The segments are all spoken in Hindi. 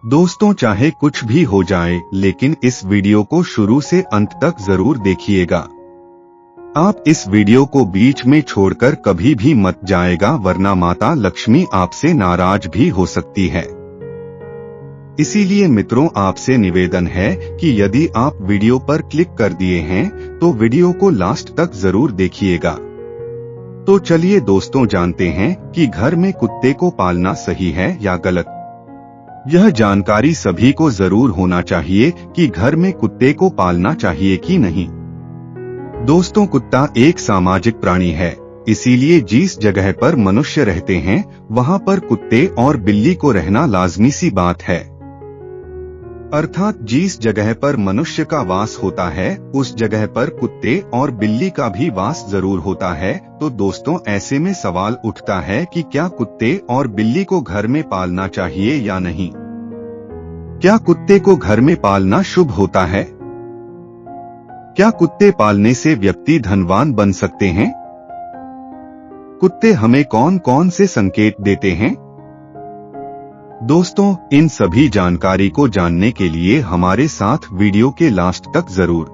दोस्तों, चाहे कुछ भी हो जाए, लेकिन इस वीडियो को शुरू से अंत तक जरूर देखिएगा। आप इस वीडियो को बीच में छोड़कर कभी भी मत जाएगा, वरना माता लक्ष्मी आपसे नाराज भी हो सकती है। इसीलिए मित्रों, आपसे निवेदन है कि यदि आप वीडियो पर क्लिक कर दिए हैं तो वीडियो को लास्ट तक जरूर देखिएगा। तो चलिए दोस्तों, जानते हैं कि घर में कुत्ते को पालना सही है या गलत। यह जानकारी सभी को जरूर होना चाहिए कि घर में कुत्ते को पालना चाहिए कि नहीं। दोस्तों, कुत्ता एक सामाजिक प्राणी है, इसीलिए जिस जगह पर मनुष्य रहते हैं वहां पर कुत्ते और बिल्ली को रहना लाजमी सी बात है। अर्थात जिस जगह पर मनुष्य का वास होता है उस जगह पर कुत्ते और बिल्ली का भी वास जरूर होता है। तो दोस्तों, ऐसे में सवाल उठता है कि क्या कुत्ते और बिल्ली को घर में पालना चाहिए या नहीं। क्या कुत्ते को घर में पालना शुभ होता है? क्या कुत्ते पालने से व्यक्ति धनवान बन सकते हैं? कुत्ते हमें कौन कौन से संकेत देते हैं? दोस्तों, इन सभी जानकारी को जानने के लिए हमारे साथ वीडियो के लास्ट तक जरूर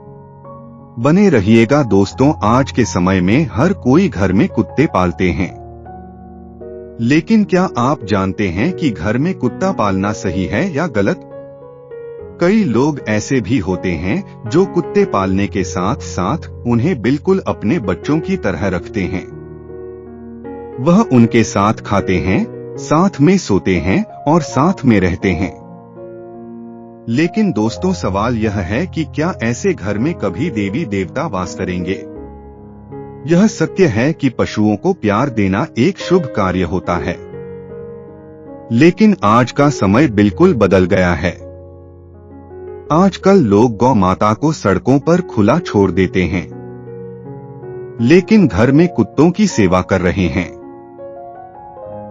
बने रहिएगा। दोस्तों, आज के समय में हर कोई घर में कुत्ते पालते हैं, लेकिन क्या आप जानते हैं कि घर में कुत्ता पालना सही है या गलत? कई लोग ऐसे भी होते हैं जो कुत्ते पालने के साथ साथ उन्हें बिल्कुल अपने बच्चों की तरह रखते हैं। वह उनके साथ खाते हैं, साथ में सोते हैं और साथ में रहते हैं। लेकिन दोस्तों, सवाल यह है कि क्या ऐसे घर में कभी देवी देवता वास करेंगे? यह सत्य है कि पशुओं को प्यार देना एक शुभ कार्य होता है, लेकिन आज का समय बिल्कुल बदल गया है। आजकल लोग गौ माता को सड़कों पर खुला छोड़ देते हैं, लेकिन घर में कुत्तों की सेवा कर रहे हैं।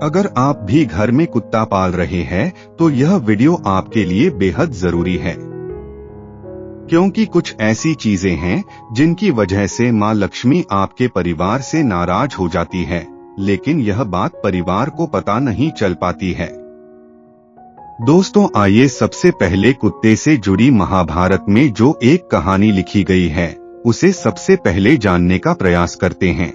अगर आप भी घर में कुत्ता पाल रहे हैं तो यह वीडियो आपके लिए बेहद जरूरी है, क्योंकि कुछ ऐसी चीजें हैं जिनकी वजह से मां लक्ष्मी आपके परिवार से नाराज हो जाती है, लेकिन यह बात परिवार को पता नहीं चल पाती है। दोस्तों, आइए सबसे पहले कुत्ते से जुड़ी महाभारत में जो एक कहानी लिखी गई है उसे सबसे पहले जानने का प्रयास करते हैं।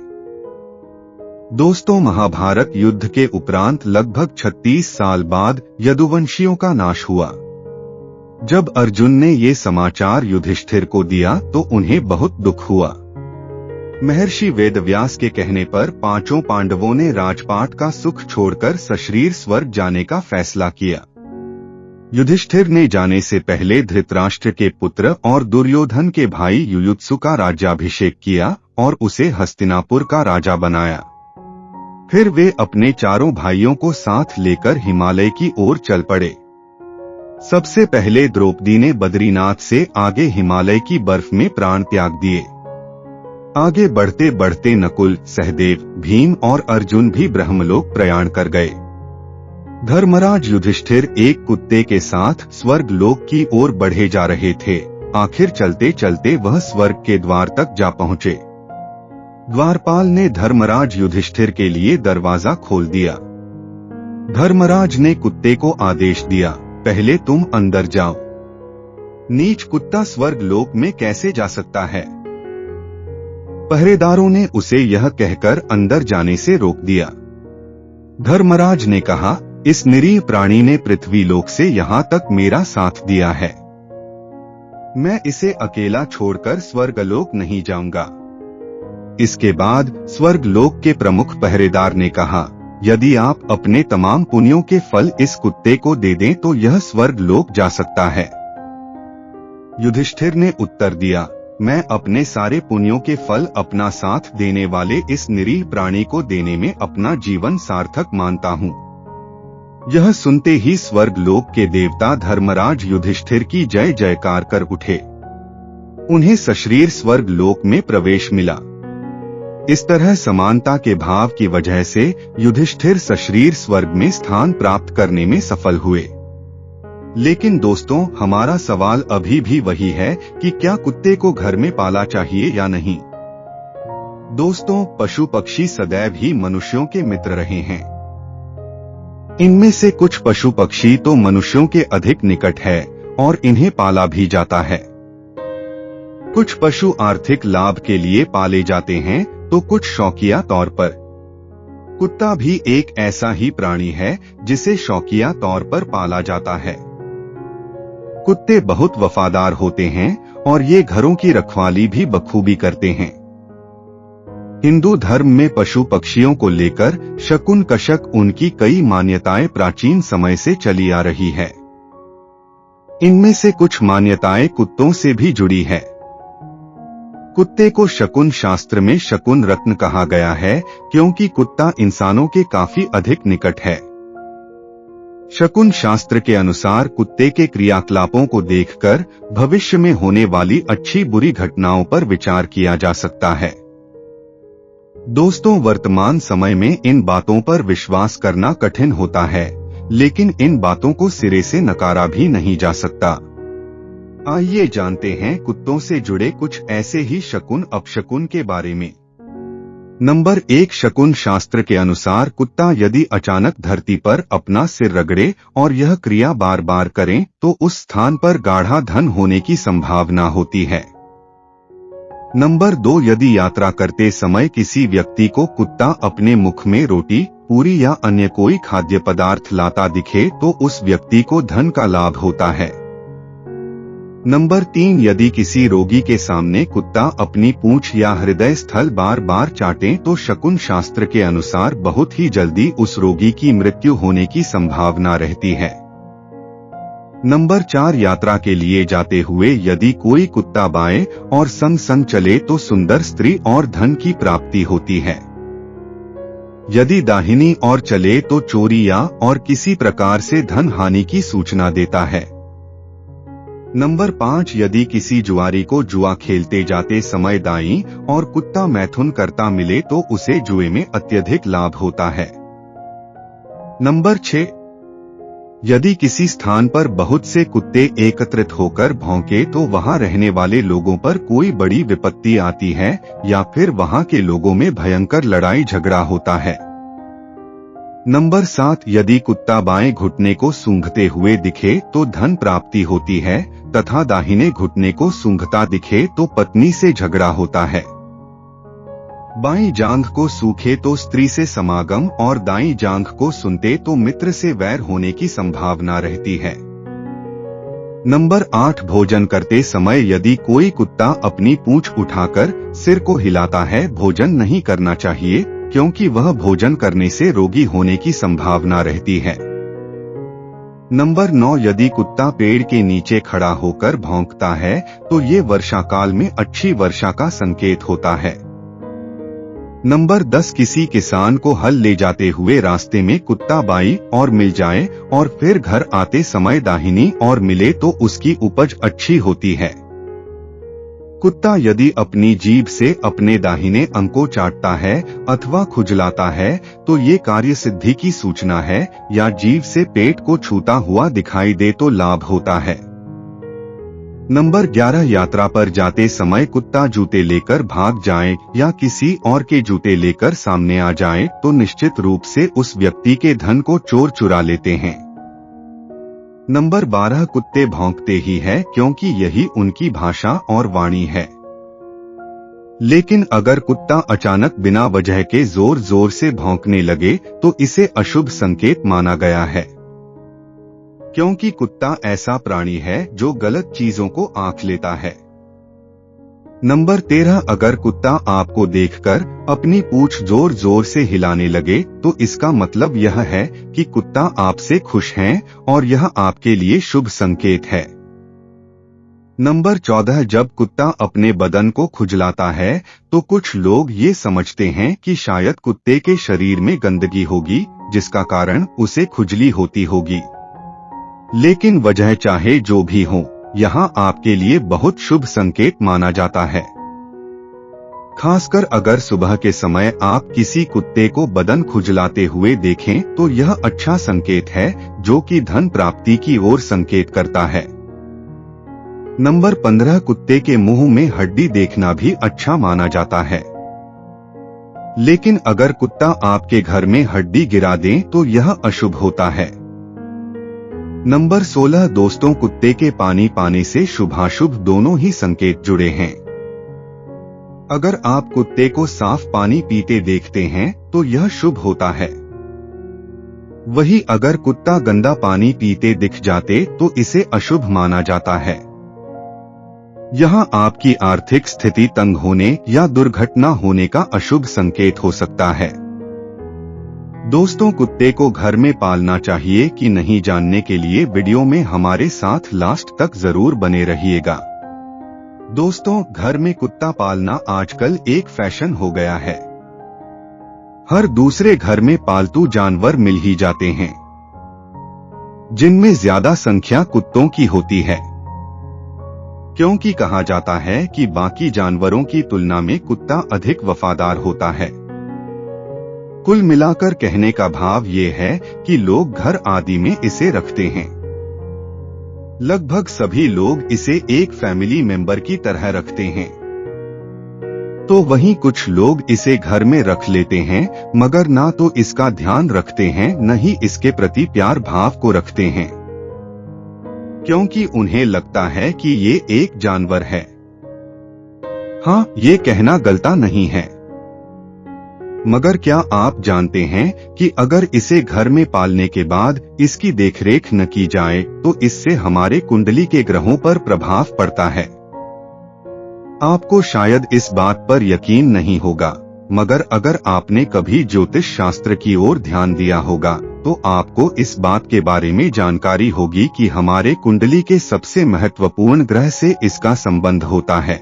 दोस्तों, महाभारत युद्ध के उपरांत लगभग 36 साल बाद यदुवंशियों का नाश हुआ। जब अर्जुन ने ये समाचार युधिष्ठिर को दिया तो उन्हें बहुत दुख हुआ। महर्षि वेदव्यास के कहने पर पांचों पांडवों ने राजपाट का सुख छोड़कर सशरीर स्वर्ग जाने का फैसला किया। युधिष्ठिर ने जाने से पहले धृतराष्ट्र के पुत्र और दुर्योधन के भाई युयुत्सु का राज्याभिषेक किया और उसे हस्तिनापुर का राजा बनाया। फिर वे अपने चारों भाइयों को साथ लेकर हिमालय की ओर चल पड़े। सबसे पहले द्रौपदी ने बद्रीनाथ से आगे हिमालय की बर्फ में प्राण त्याग दिए। आगे बढ़ते बढ़ते नकुल, सहदेव, भीम और अर्जुन भी ब्रह्मलोक प्रयाण कर गए। धर्मराज युधिष्ठिर एक कुत्ते के साथ स्वर्ग लोक की ओर बढ़े जा रहे थे। आखिर चलते चलते वह स्वर्ग के द्वार तक जा पहुँचे। द्वारपाल ने धर्मराज युधिष्ठिर के लिए दरवाजा खोल दिया। धर्मराज ने कुत्ते को आदेश दिया, पहले तुम अंदर जाओ। नीच कुत्ता स्वर्ग लोक में कैसे जा सकता है? पहरेदारों ने उसे यह कहकर अंदर जाने से रोक दिया। धर्मराज ने कहा, इस निरीह प्राणी ने पृथ्वी लोक से यहाँ तक मेरा साथ दिया है, मैं इसे अकेला छोड़कर स्वर्गलोक नहीं जाऊंगा। इसके बाद स्वर्ग लोक के प्रमुख पहरेदार ने कहा, यदि आप अपने तमाम पुण्यों के फल इस कुत्ते को दे दें तो यह स्वर्ग लोक जा सकता है। युधिष्ठिर ने उत्तर दिया, मैं अपने सारे पुण्यों के फल अपना साथ देने वाले इस निरीह प्राणी को देने में अपना जीवन सार्थक मानता हूँ। यह सुनते ही स्वर्ग लोक के देवता धर्मराज युधिष्ठिर की जय जयकार कर उठे। उन्हें सशरीर स्वर्ग लोक में प्रवेश मिला। इस तरह समानता के भाव की वजह से युधिष्ठिर सशरीर स्वर्ग में स्थान प्राप्त करने में सफल हुए। लेकिन दोस्तों, हमारा सवाल अभी भी वही है कि क्या कुत्ते को घर में पाला चाहिए या नहीं। दोस्तों, पशु पक्षी सदैव ही मनुष्यों के मित्र रहे हैं। इनमें से कुछ पशु पक्षी तो मनुष्यों के अधिक निकट है और इन्हें पाला भी जाता है। कुछ पशु आर्थिक लाभ के लिए पाले जाते हैं तो कुछ शौकिया तौर पर। कुत्ता भी एक ऐसा ही प्राणी है जिसे शौकिया तौर पर पाला जाता है। कुत्ते बहुत वफादार होते हैं और ये घरों की रखवाली भी बखूबी करते हैं। हिंदू धर्म में पशु पक्षियों को लेकर शकुन कशक उनकी कई मान्यताएं प्राचीन समय से चली आ रही है। इनमें से कुछ मान्यताएं कुत्तों से भी जुड़ी है। कुत्ते को शकुन शास्त्र में शकुन रत्न कहा गया है क्योंकि कुत्ता इंसानों के काफी अधिक निकट है। शकुन शास्त्र के अनुसार कुत्ते के क्रियाकलापों को देखकर भविष्य में होने वाली अच्छी बुरी घटनाओं पर विचार किया जा सकता है। दोस्तों, वर्तमान समय में इन बातों पर विश्वास करना कठिन होता है, लेकिन इन बातों को सिरे से नकारा भी नहीं जा सकता। आइए जानते हैं कुत्तों से जुड़े कुछ ऐसे ही शकुन अपशकुन के बारे में। नंबर 1, शकुन शास्त्र के अनुसार कुत्ता यदि अचानक धरती पर अपना सिर रगड़े और यह क्रिया बार बार करें तो उस स्थान पर गाढ़ा धन होने की संभावना होती है। नंबर 2, यदि यात्रा करते समय किसी व्यक्ति को कुत्ता अपने मुख में रोटी, पूरी या अन्य कोई खाद्य पदार्थ लाता दिखे तो उस व्यक्ति को धन का लाभ होता है। नंबर 3, यदि किसी रोगी के सामने कुत्ता अपनी पूंछ या हृदय स्थल बार बार चाटे तो शकुन शास्त्र के अनुसार बहुत ही जल्दी उस रोगी की मृत्यु होने की संभावना रहती है। नंबर 4, यात्रा के लिए जाते हुए यदि कोई कुत्ता बाएं और संग संग चले तो सुंदर स्त्री और धन की प्राप्ति होती है। यदि दाहिनी ओर चले तो चोरी या और किसी प्रकार से धन हानि की सूचना देता है। नंबर 5, यदि किसी जुआरी को जुआ खेलते जाते समय दाईं और कुत्ता मैथुन करता मिले तो उसे जुए में अत्यधिक लाभ होता है। नंबर 6, यदि किसी स्थान पर बहुत से कुत्ते एकत्रित होकर भौंके तो वहां रहने वाले लोगों पर कोई बड़ी विपत्ति आती है या फिर वहां के लोगों में भयंकर लड़ाई झगड़ा होता है। नंबर 7, यदि कुत्ता बाएं घुटने को सूंघते हुए दिखे तो धन प्राप्ति होती है तथा दाहिने घुटने को सूंघता दिखे तो पत्नी से झगड़ा होता है। बाईं जांघ को सूखे तो स्त्री से समागम और दाईं जांघ को सुनते तो मित्र से वैर होने की संभावना रहती है। नंबर 8, भोजन करते समय यदि कोई कुत्ता अपनी पूंछ उठाकर सिर को हिलाता है, भोजन नहीं करना चाहिए क्योंकि वह भोजन करने से रोगी होने की संभावना रहती है। नंबर 9, यदि कुत्ता पेड़ के नीचे खड़ा होकर भौंकता है तो ये वर्षा काल में अच्छी वर्षा का संकेत होता है। नंबर 10, किसी किसान को हल ले जाते हुए रास्ते में कुत्ता बाईं और मिल जाए और फिर घर आते समय दाहिनी और मिले तो उसकी उपज अच्छी होती है। कुत्ता यदि अपनी जीभ से अपने दाहिने अंग को चाटता है अथवा खुजलाता है तो ये कार्य सिद्धि की सूचना है, या जीभ से पेट को छूता हुआ दिखाई दे तो लाभ होता है। नंबर 11, यात्रा पर जाते समय कुत्ता जूते लेकर भाग जाए या किसी और के जूते लेकर सामने आ जाए तो निश्चित रूप से उस व्यक्ति के धन को चोर चुरा लेते हैं। नंबर 12, कुत्ते भौंकते ही है क्योंकि यही उनकी भाषा और वाणी है। लेकिन अगर कुत्ता अचानक बिना वजह के जोर जोर से भौंकने लगे तो इसे अशुभ संकेत माना गया है, क्योंकि कुत्ता ऐसा प्राणी है जो गलत चीजों को आंक लेता है। नंबर 13, अगर कुत्ता आपको देखकर अपनी पूंछ जोर जोर से हिलाने लगे तो इसका मतलब यह है कि कुत्ता आपसे खुश है और यह आपके लिए शुभ संकेत है। नंबर 14, जब कुत्ता अपने बदन को खुजलाता है तो कुछ लोग ये समझते हैं कि शायद कुत्ते के शरीर में गंदगी होगी जिसका कारण उसे खुजली होती होगी। लेकिन वजह चाहे जो भी हो, यहाँ आपके लिए बहुत शुभ संकेत माना जाता है। खासकर अगर सुबह के समय आप किसी कुत्ते को बदन खुजलाते हुए देखें तो यह अच्छा संकेत है जो कि धन प्राप्ति की ओर संकेत करता है। नंबर 15, कुत्ते के मुंह में हड्डी देखना भी अच्छा माना जाता है। लेकिन अगर कुत्ता आपके घर में हड्डी गिरा दे तो यह अशुभ होता है। नंबर 16 दोस्तों, कुत्ते के पानी पाने से शुभाशुभ दोनों ही संकेत जुड़े हैं। अगर आप कुत्ते को साफ पानी पीते देखते हैं तो यह शुभ होता है। वही अगर कुत्ता गंदा पानी पीते दिख जाते तो इसे अशुभ माना जाता है। यह आपकी आर्थिक स्थिति तंग होने या दुर्घटना होने का अशुभ संकेत हो सकता है। दोस्तों, कुत्ते को घर में पालना चाहिए कि नहीं जानने के लिए वीडियो में हमारे साथ लास्ट तक जरूर बने रहिएगा। दोस्तों, घर में कुत्ता पालना आजकल एक फैशन हो गया है। हर दूसरे घर में पालतू जानवर मिल ही जाते हैं, जिनमें ज्यादा संख्या कुत्तों की होती है, क्योंकि कहा जाता है कि बाकी जानवरों की तुलना में कुत्ता अधिक वफादार होता है। कुल मिलाकर कहने का भाव ये है कि लोग घर आदि में इसे रखते हैं। लगभग सभी लोग इसे एक फैमिली मेंबर की तरह रखते हैं। तो वहीं कुछ लोग इसे घर में रख लेते हैं, मगर ना तो इसका ध्यान रखते हैं न ही इसके प्रति प्यार भाव को रखते हैं, क्योंकि उन्हें लगता है कि ये एक जानवर है। हाँ, ये कहना गलता नहीं है, मगर क्या आप जानते हैं कि अगर इसे घर में पालने के बाद इसकी देखरेख न की जाए तो इससे हमारे कुंडली के ग्रहों पर प्रभाव पड़ता है। आपको शायद इस बात पर यकीन नहीं होगा, मगर अगर आपने कभी ज्योतिष शास्त्र की ओर ध्यान दिया होगा तो आपको इस बात के बारे में जानकारी होगी कि हमारे कुंडली के सबसे महत्वपूर्ण ग्रह से इसका संबंध होता है।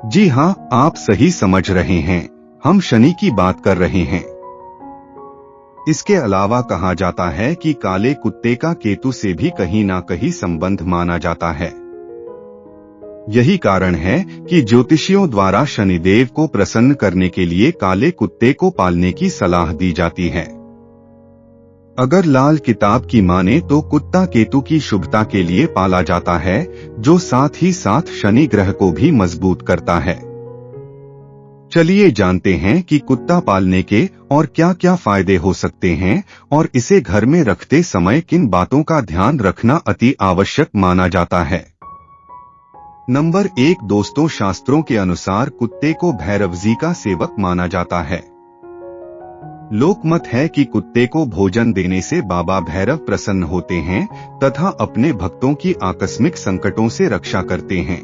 जी हाँ, आप सही समझ रहे हैं, हम शनि की बात कर रहे हैं। इसके अलावा कहा जाता है कि काले कुत्ते का केतु से भी कहीं ना कहीं संबंध माना जाता है। यही कारण है कि ज्योतिषियों द्वारा शनिदेव को प्रसन्न करने के लिए काले कुत्ते को पालने की सलाह दी जाती है। अगर लाल किताब की माने तो कुत्ता केतु की शुभता के लिए पाला जाता है, जो साथ ही साथ शनि ग्रह को भी मजबूत करता है। चलिए जानते हैं कि कुत्ता पालने के और क्या क्या फायदे हो सकते हैं और इसे घर में रखते समय किन बातों का ध्यान रखना अति आवश्यक माना जाता है। नंबर 1 दोस्तों, शास्त्रों के अनुसार कुत्ते को भैरव जी का सेवक माना जाता है। लोकमत है कि कुत्ते को भोजन देने से बाबा भैरव प्रसन्न होते हैं तथा अपने भक्तों की आकस्मिक संकटों से रक्षा करते हैं।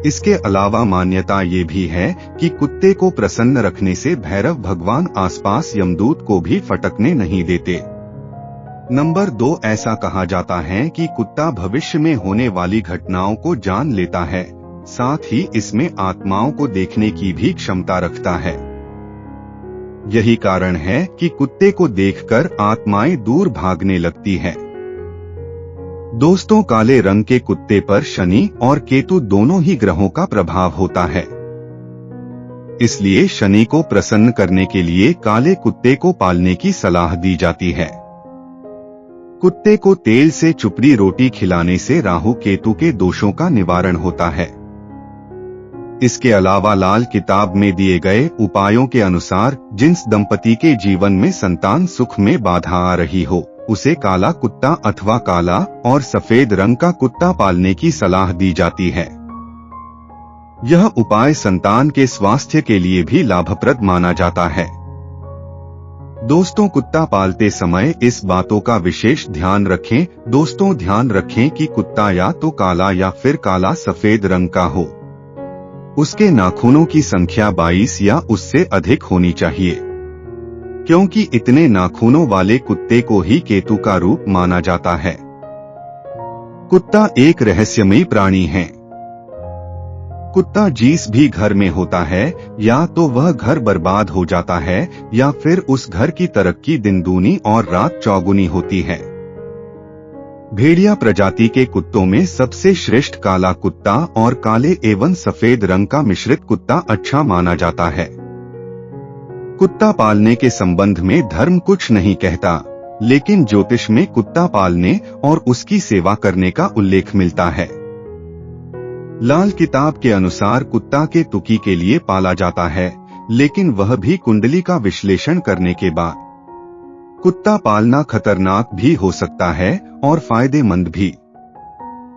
इसके अलावा मान्यता ये भी है कि कुत्ते को प्रसन्न रखने से भैरव भगवान आसपास यमदूत को भी फटकने नहीं देते। नंबर 2 ऐसा कहा जाता है कि कुत्ता भविष्य में होने वाली घटनाओं को जान लेता है, साथ ही इसमें आत्माओं को देखने की भी क्षमता रखता है। यही कारण है कि कुत्ते को देखकर आत्माएं दूर भागने लगती हैं। दोस्तों, काले रंग के कुत्ते पर शनि और केतु दोनों ही ग्रहों का प्रभाव होता है। इसलिए शनि को प्रसन्न करने के लिए काले कुत्ते को पालने की सलाह दी जाती है। कुत्ते को तेल से चुपड़ी रोटी खिलाने से राहु केतु के दोषों का निवारण होता है। इसके अलावा लाल किताब में दिए गए उपायों के अनुसार जिस दंपति के जीवन में संतान सुख में बाधा आ रही हो, उसे काला कुत्ता अथवा काला और सफेद रंग का कुत्ता पालने की सलाह दी जाती है। यह उपाय संतान के स्वास्थ्य के लिए भी लाभप्रद माना जाता है। दोस्तों, कुत्ता पालते समय इस बातों का विशेष ध्यान रखें। दोस्तों, ध्यान रखें कि कुत्ता या तो काला या फिर काला सफेद रंग का हो। उसके नाखूनों की संख्या 22 या उससे अधिक होनी चाहिए, क्योंकि इतने नाखूनों वाले कुत्ते को ही केतु का रूप माना जाता है। कुत्ता एक रहस्यमयी प्राणी है। कुत्ता जिस भी घर में होता है, या तो वह घर बर्बाद हो जाता है या फिर उस घर की तरक्की दिन दूनी और रात चौगुनी होती है। भेड़िया प्रजाति के कुत्तों में सबसे श्रेष्ठ काला कुत्ता और काले एवं सफेद रंग का मिश्रित कुत्ता अच्छा माना जाता है। कुत्ता पालने के संबंध में धर्म कुछ नहीं कहता, लेकिन ज्योतिष में कुत्ता पालने और उसकी सेवा करने का उल्लेख मिलता है। लाल किताब के अनुसार कुत्ता के तुकी के लिए पाला जाता है, लेकिन वह भी कुंडली का विश्लेषण करने के बाद। कुत्ता पालना खतरनाक भी हो सकता है और फायदेमंद भी।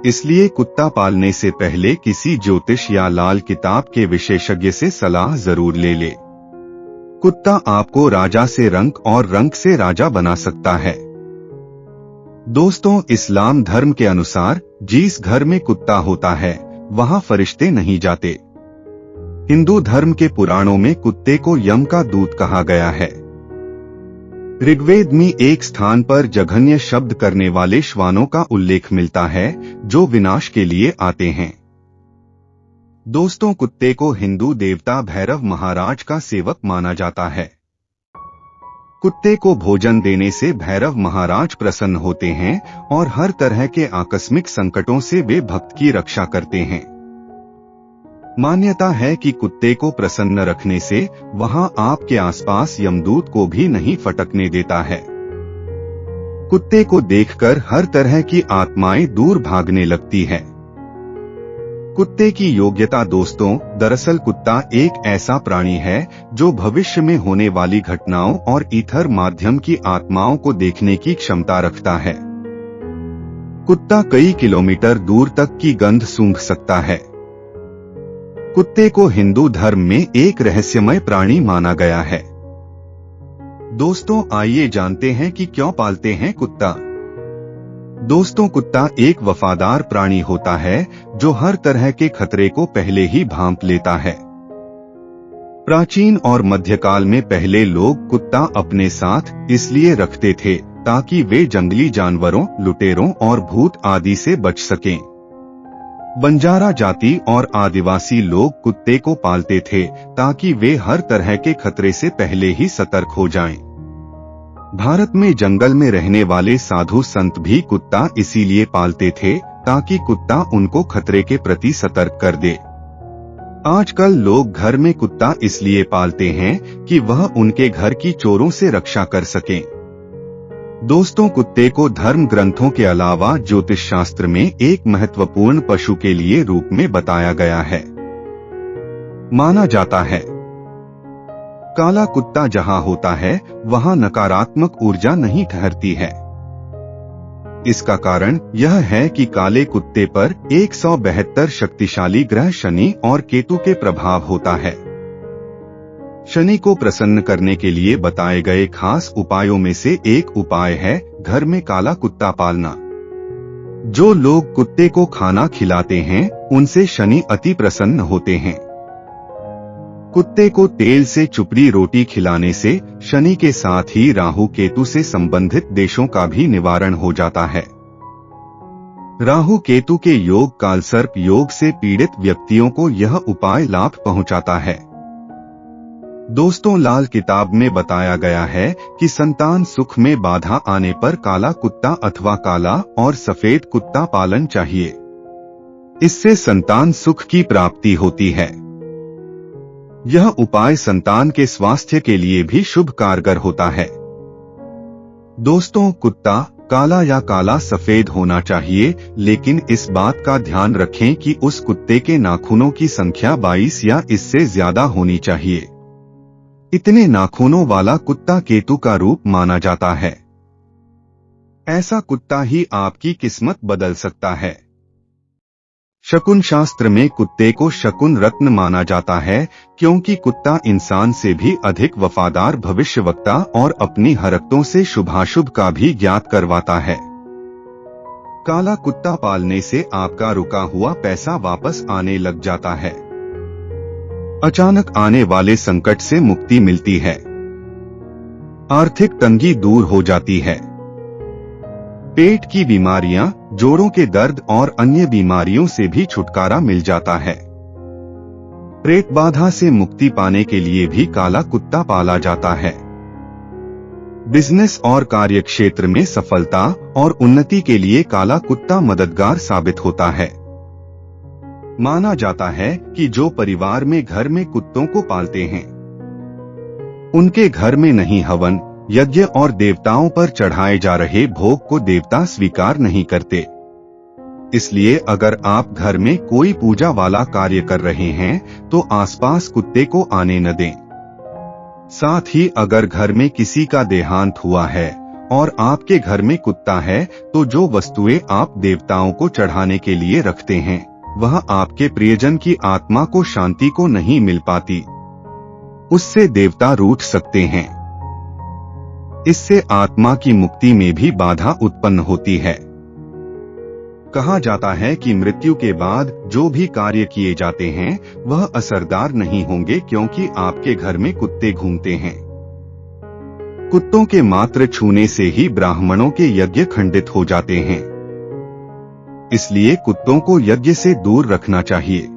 इसलिए कुत्ता पालने से पहले किसी ज्योतिष या लाल किताब के विशेषज्ञ से सलाह जरूर ले ले। कुत्ता आपको राजा से रंक और रंक से राजा बना सकता है। दोस्तों, इस्लाम धर्म के अनुसार जिस घर में कुत्ता होता है वहां फरिश्ते नहीं जाते। हिंदू धर्म के पुराणों में कुत्ते को यम का दूत कहा गया है। ऋग्वेद में एक स्थान पर जघन्य शब्द करने वाले श्वानों का उल्लेख मिलता है जो विनाश के लिए आते हैं। दोस्तों, कुत्ते को हिंदू देवता भैरव महाराज का सेवक माना जाता है। कुत्ते को भोजन देने से भैरव महाराज प्रसन्न होते हैं और हर तरह के आकस्मिक संकटों से वे भक्त की रक्षा करते हैं। मान्यता है कि कुत्ते को प्रसन्न रखने से वहां आपके आसपास यमदूत को भी नहीं फटकने देता है। कुत्ते को देखकर हर तरह की आत्माएं दूर भागने लगती है। कुत्ते की योग्यता दोस्तों, दरअसल कुत्ता एक ऐसा प्राणी है जो भविष्य में होने वाली घटनाओं और ईथर माध्यम की आत्माओं को देखने की क्षमता रखता है। कुत्ता कई किलोमीटर दूर तक की गंध सूंघ सकता है। कुत्ते को हिंदू धर्म में एक रहस्यमय प्राणी माना गया है। दोस्तों, आइए जानते हैं कि क्यों पालते हैं कुत्ता। दोस्तों, कुत्ता एक वफादार प्राणी होता है जो हर तरह के खतरे को पहले ही भांप लेता है। प्राचीन और मध्यकाल में पहले लोग कुत्ता अपने साथ इसलिए रखते थे ताकि वे जंगली जानवरों, लुटेरों और भूत आदि से बच सकें। बंजारा जाति और आदिवासी लोग कुत्ते को पालते थे ताकि वे हर तरह के खतरे से पहले ही सतर्क हो जाएं। भारत में जंगल में रहने वाले साधु संत भी कुत्ता इसीलिए पालते थे ताकि कुत्ता उनको खतरे के प्रति सतर्क कर दे। आजकल लोग घर में कुत्ता इसलिए पालते हैं कि वह उनके घर की चोरों से रक्षा कर सकें। दोस्तों, कुत्ते को धर्म ग्रंथों के अलावा ज्योतिष शास्त्र में एक महत्वपूर्ण पशु के लिए रूप में बताया गया है। माना जाता है काला कुत्ता जहां होता है वहां नकारात्मक ऊर्जा नहीं ठहरती है। इसका कारण यह है कि काले कुत्ते पर 172 शक्तिशाली ग्रह शनि और केतु के प्रभाव होता है। शनि को प्रसन्न करने के लिए बताए गए खास उपायों में से एक उपाय है घर में काला कुत्ता पालना। जो लोग कुत्ते को खाना खिलाते हैं उनसे शनि अति प्रसन्न होते हैं। कुत्ते को तेल से चुपड़ी रोटी खिलाने से शनि के साथ ही राहु केतु से संबंधित दोषों का भी निवारण हो जाता है। राहु केतु के योग कालसर्प योग से पीड़ित व्यक्तियों को यह उपाय लाभ पहुंचाता है। दोस्तों, लाल किताब में बताया गया है कि संतान सुख में बाधा आने पर काला कुत्ता अथवा काला और सफेद कुत्ता पालन चाहिए। इससे संतान सुख की प्राप्ति होती है। यह उपाय संतान के स्वास्थ्य के लिए भी शुभ कारगर होता है। दोस्तों, कुत्ता काला या काला सफेद होना चाहिए, लेकिन इस बात का ध्यान रखें कि उस कुत्ते के नाखूनों की संख्या 22 या इससे ज्यादा होनी चाहिए। इतने नाखूनों वाला कुत्ता केतु का रूप माना जाता है। ऐसा कुत्ता ही आपकी किस्मत बदल सकता है। शकुन शास्त्र में कुत्ते को शकुन रत्न माना जाता है क्योंकि कुत्ता इंसान से भी अधिक वफादार भविष्यवक्ता और अपनी हरकतों से शुभाशुभ का भी ज्ञात करवाता है। काला कुत्ता पालने से आपका रुका हुआ पैसा वापस आने लग जाता है। अचानक आने वाले संकट से मुक्ति मिलती है। आर्थिक तंगी दूर हो जाती है। पेट की बीमारियां, जोड़ों के दर्द और अन्य बीमारियों से भी छुटकारा मिल जाता है। प्रेत बाधा से मुक्ति पाने के लिए भी काला कुत्ता पाला जाता है। बिजनेस और कार्य क्षेत्र में सफलता और उन्नति के लिए काला कुत्ता मददगार साबित होता है। माना जाता है कि जो परिवार में घर में कुत्तों को पालते हैं उनके घर में नहीं हवन, यज्ञ और देवताओं पर चढ़ाए जा रहे भोग को देवता स्वीकार नहीं करते। इसलिए अगर आप घर में कोई पूजा वाला कार्य कर रहे हैं तो आसपास कुत्ते को आने न दें। साथ ही अगर घर में किसी का देहांत हुआ है और आपके घर में कुत्ता है तो जो वस्तुएं आप देवताओं को चढ़ाने के लिए रखते हैं वह आपके प्रियजन की आत्मा को शांति को नहीं मिल पाती, उससे देवता रूठ सकते हैं। इससे आत्मा की मुक्ति में भी बाधा उत्पन्न होती है। कहा जाता है कि मृत्यु के बाद जो भी कार्य किए जाते हैं वह असरदार नहीं होंगे, क्योंकि आपके घर में कुत्ते घूमते हैं। कुत्तों के मात्र छूने से ही ब्राह्मणों के यज्ञ खंडित हो जाते हैं, इसलिए कुत्तों को यज्ञ से दूर रखना चाहिए।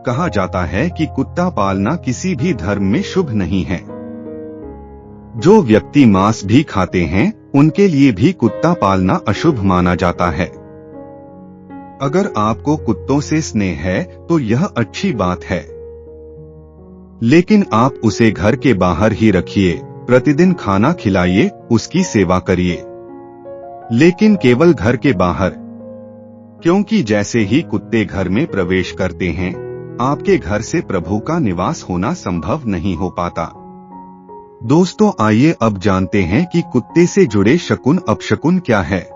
कहा जाता है कि कुत्ता पालना किसी भी धर्म में शुभ नहीं है। जो व्यक्ति मांस भी खाते हैं उनके लिए भी कुत्ता पालना अशुभ माना जाता है। अगर आपको कुत्तों से स्नेह है तो यह अच्छी बात है, लेकिन आप उसे घर के बाहर ही रखिए, प्रतिदिन खाना खिलाइए, उसकी सेवा करिए, लेकिन केवल घर के बाहर, क्योंकि जैसे ही कुत्ते घर में प्रवेश करते हैं आपके घर से प्रभु का निवास होना संभव नहीं हो पाता। दोस्तों, आइए अब जानते हैं कि कुत्ते से जुड़े शकुन अपशकुन क्या है।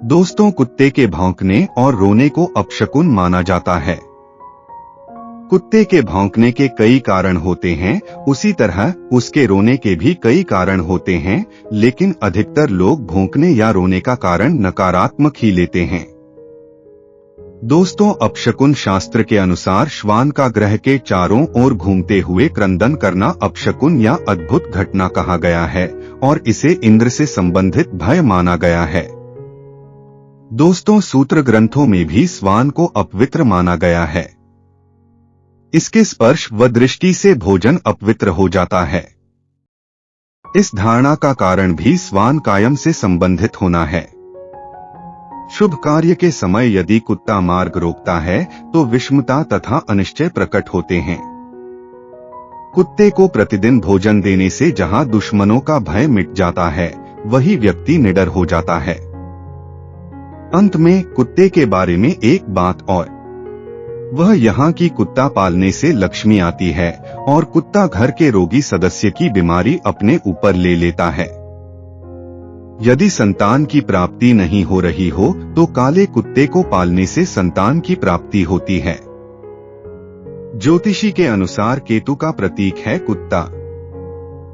दोस्तों, कुत्ते के भौंकने और रोने को अपशकुन माना जाता है। कुत्ते के भौंकने के कई कारण होते हैं, उसी तरह उसके रोने के भी कई कारण होते हैं, लेकिन अधिकतर लोग भौंकने या रोने का कारण नकारात्मक ही लेते हैं। दोस्तों, अपशकुन शास्त्र के अनुसार श्वान का ग्रह के चारों ओर घूमते हुए क्रंदन करना अपशकुन या अद्भुत घटना कहा गया है और इसे इंद्र से संबंधित भय माना गया है। दोस्तों, सूत्र ग्रंथों में भी श्वान को अपवित्र माना गया है। इसके स्पर्श व दृष्टि से भोजन अपवित्र हो जाता है। इस धारणा का कारण भी श्वान कायम से संबंधित होना है। शुभ कार्य के समय यदि कुत्ता मार्ग रोकता है तो विषमता तथा अनिश्चय प्रकट होते हैं। कुत्ते को प्रतिदिन भोजन देने से जहां दुश्मनों का भय मिट जाता है वही व्यक्ति निडर हो जाता है। अंत में कुत्ते के बारे में एक बात और, वह यहाँ की कुत्ता पालने से लक्ष्मी आती है और कुत्ता घर के रोगी सदस्य की बीमारी अपने ऊपर ले लेता है। यदि संतान की प्राप्ति नहीं हो रही हो तो काले कुत्ते को पालने से संतान की प्राप्ति होती है। ज्योतिषी के अनुसार केतु का प्रतीक है कुत्ता।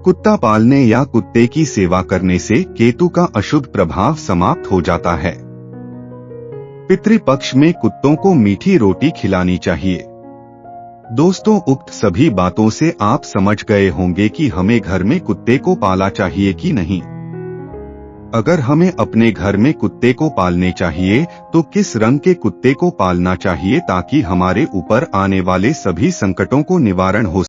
कुत्ता पालने या कुत्ते की सेवा करने से केतु का अशुभ प्रभाव समाप्त हो जाता है। पितृपक्ष में कुत्तों को मीठी रोटी खिलानी चाहिए। दोस्तों, उक्त सभी बातों से आप समझ गए होंगे कि हमें घर में कुत्ते को पाला चाहिए कि नहीं। अगर हमें अपने घर में कुत्ते को पालने चाहिए तो किस रंग के कुत्ते को पालना चाहिए ताकि हमारे ऊपर आने वाले सभी संकटों को निवारण हो